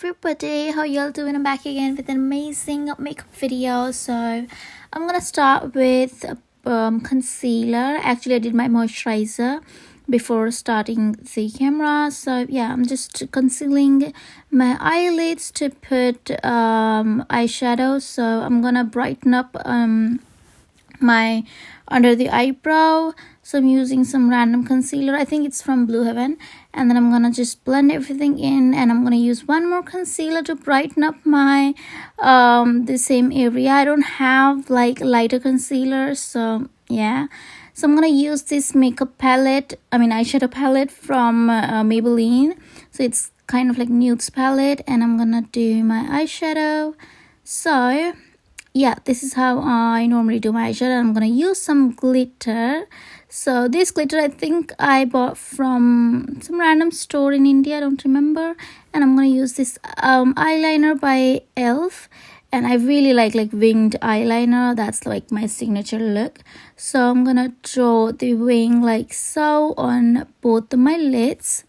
everybody, how y'all doing? I'm back again with an amazing makeup video. So I'm gonna start with concealer. Actually, I did my moisturizer before starting the camera. So yeah, I'm just concealing my eyelids to put eyeshadow. So I'm gonna brighten up my under the eyebrow. So I'm using some random concealer. I think it's from Blue Heaven. And then I'm gonna just blend everything in, and I'm gonna use one more concealer to brighten up my the same area. I don't have like lighter concealer, so yeah. So I'm gonna use this makeup palette, eyeshadow palette from Maybelline. So it's kind of like nudes palette, and I'm gonna do my eyeshadow. So yeah, this is how I normally do my eyeshadow. I'm gonna use some glitter. So this glitter I think I bought from some random store in India, I don't remember. And I'm gonna use this eyeliner by elf, and I really like winged eyeliner. That's like my signature look. So I'm gonna draw the wing like so on both of my lids.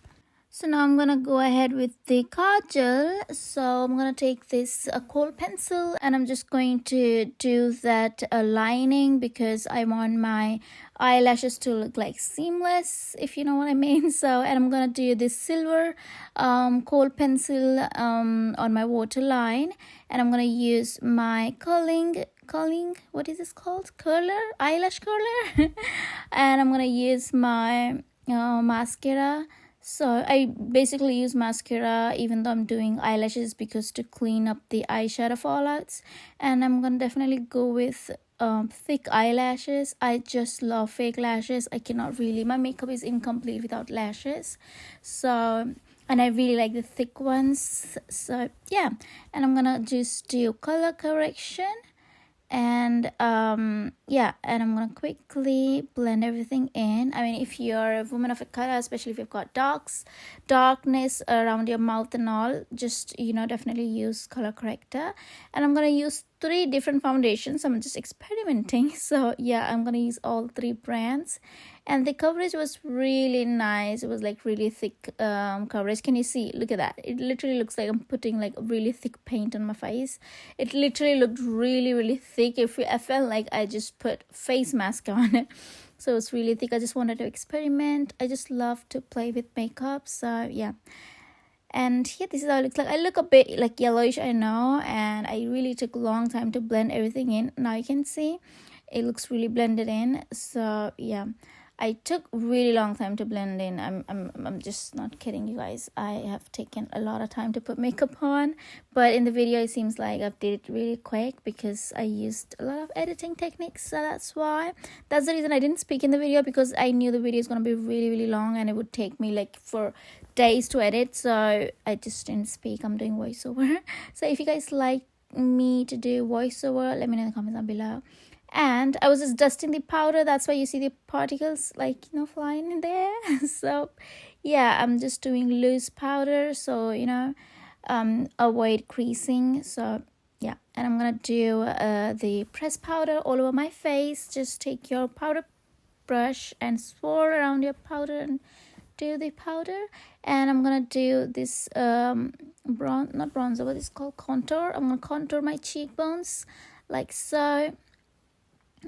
So now I'm gonna go ahead with the kajal. So I'm gonna take this kohl pencil, and I'm just going to do that lining because I want my eyelashes to look like seamless, if you know what I mean. So, and I'm gonna do this silver kohl pencil on my waterline, and I'm gonna use my curling, what is this called, eyelash curler. And I'm gonna use my mascara. So I basically use mascara even though I'm doing eyelashes, because to clean up the eyeshadow fallouts. And I'm gonna definitely go with thick eyelashes. I just love fake lashes. I cannot really, my makeup is incomplete without lashes. So, and I really like the thick ones. So yeah, and I'm gonna just do color correction. And yeah, and I'm gonna quickly blend everything in. If you're a woman of a color, especially if you've got darkness around your mouth and all, just definitely use color corrector. And I'm gonna use 3 different foundations. I'm just experimenting. So yeah, I'm gonna use all 3 brands, and the coverage was really nice. It was like really thick coverage. Can you see? Look at that. It literally looks like I'm putting like a really thick paint on my face. It literally looked really thick. I felt like I just put face mask on it. So it's really thick. I just wanted to experiment. I just love to play with makeup. So yeah. And yeah, this is how it looks like. I look a bit like yellowish, I know, and I really took a long time to blend everything in. Now you can see it looks really blended in. So yeah, I took really long time to blend in. I'm just not kidding you guys. I have taken a lot of time to put makeup on, but in the video it seems like I've did it really quick because I used a lot of editing techniques. So that's the reason I didn't speak in the video, because I knew the video is going to be really long and it would take me like for days to edit. So I just didn't speak. I'm doing voiceover. So if you guys like me to do voiceover, let me know in the comments down below. And I was just dusting the powder. That's why you see the particles flying in there. So yeah, I'm just doing loose powder, so avoid creasing. So yeah, and I'm gonna do the pressed powder all over my face. Just take your powder brush and swirl around your powder and do the powder. And I'm gonna do this not bronzer, what is called, contour. I'm gonna contour my cheekbones like so.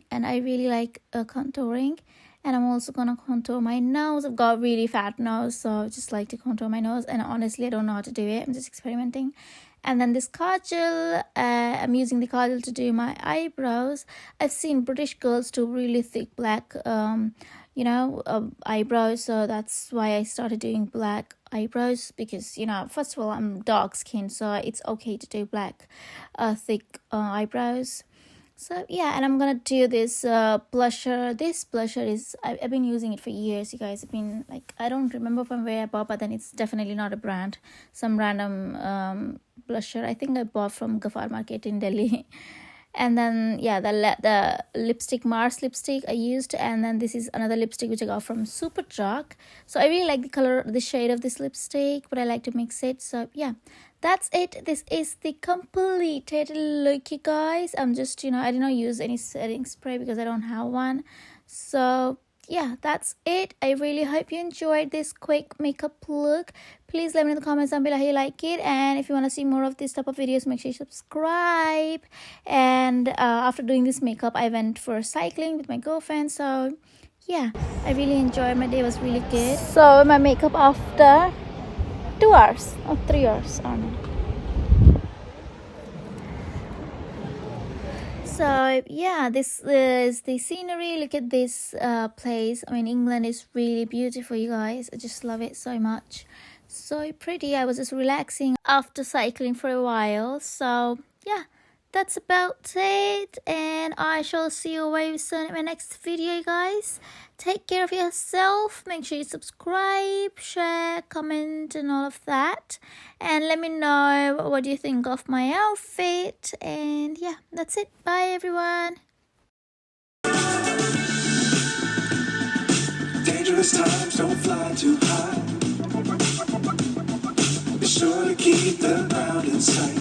And I really like contouring. And I'm also gonna contour my nose. I've got a really fat nose, so I just like to contour my nose, and honestly I don't know how to do it. I'm just experimenting. And then this kajal, I'm using the kajal to do my eyebrows. I've seen British girls do really thick black eyebrows, so that's why I started doing black eyebrows, because first of all, I'm dark skinned, so it's okay to do black thick eyebrows. So yeah, and I'm gonna do this blusher. This blusher is, I've been using it for years, you guys. I've been like, I don't remember from where I bought, but then it's definitely not a brand. Some random blusher. I think I bought from Gafar Market in Delhi. And then yeah, the lipstick, Mars lipstick I used. And then this is another lipstick which I got from Superdrug. So I really like the color, the shade of this lipstick, but I like to mix it. So yeah, that's it. This is the completed look, you guys. I'm just I did not use any setting spray because I don't have one. So yeah, that's it. I really hope you enjoyed this quick makeup look. Please let me know in the comments down below how you like it, and if you want to see more of this type of videos, make sure you subscribe. And after doing this makeup, I went for cycling with my girlfriend, so yeah, I really enjoyed. My day was really good. So my makeup after 2 hours or 3 hours, I don't know. So yeah, this is the scenery. Look at this place. I mean, England is really beautiful, you guys. I just love it so much. So pretty. I was just relaxing after cycling for a while. So yeah, that's about it, and I shall see you very soon in my next video, you guys. Take care of yourself. Make sure you subscribe, share, comment, and all of that, and let me know what you think of my outfit. And yeah, that's it. Bye everyone. Dangerous times, don't fly too high. Be sure to keep the ground in sight.